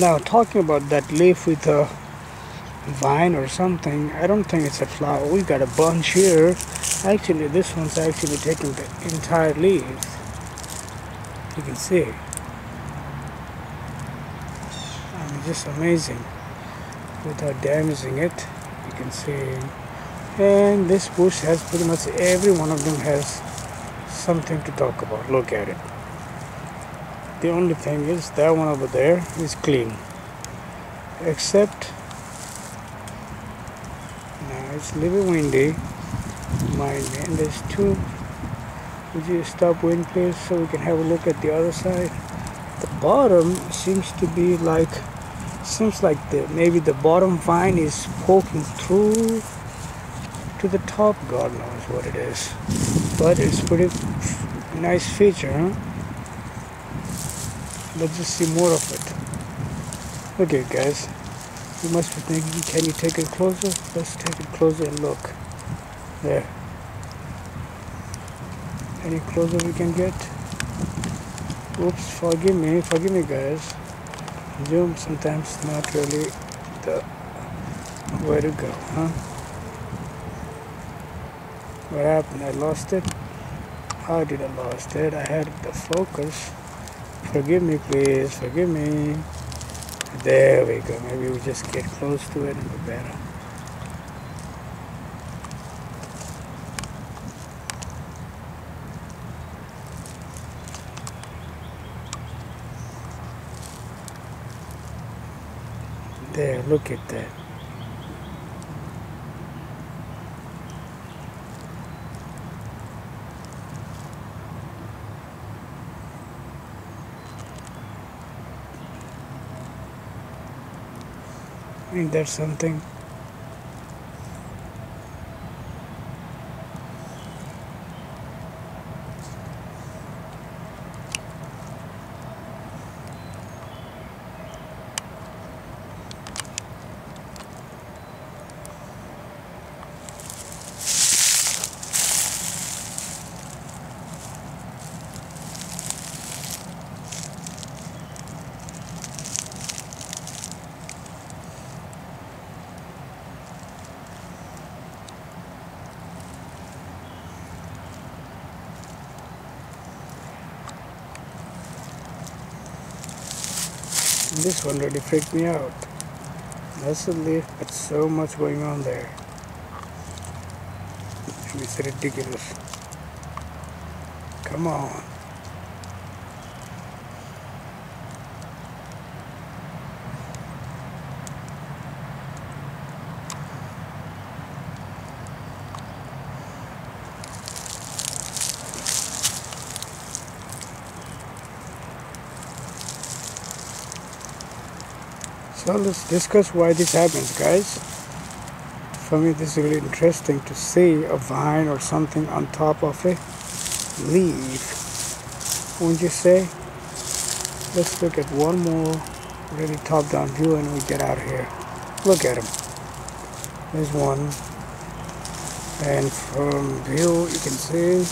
Now, talking about that leaf with a vine or something, I don't think it's a flower. We got a bunch here. Actually, this one's actually taking the entire leaves. You can see. I mean, just amazing. Without damaging it, you can see. And this bush has pretty much every one of them has something to talk about. Look at it. The only thing is that one over there is clean. Except now it's a little windy. Mind me. And there's two. Would you stop wind please so we can have a look at the other side? The bottom seems to be like, seems like maybe the bottom vine is poking through to the top. God knows what it is, but it's pretty nice feature, huh? Let's just see more of it. Okay guys, you must be thinking, can you take it closer? Let's take it closer and look. There. Any closer we can get? Oops, forgive me guys. Zoom sometimes not really the way to go, huh? What happened? I lost it? How did I lost it? I had the focus. Forgive me please, forgive me. There we go. Maybe we just get close to it and be better. There, look at that. Ain't that something? This one really freaked me out. That's a leaf, but so much going on there. It's ridiculous. Come on. So let's discuss why this happens, guys. For me, this is really interesting to see a vine or something on top of a leaf. Wouldn't you say? Let's look at one more really top-down view and we get out of here. Look at them. There's one. And from view, you can see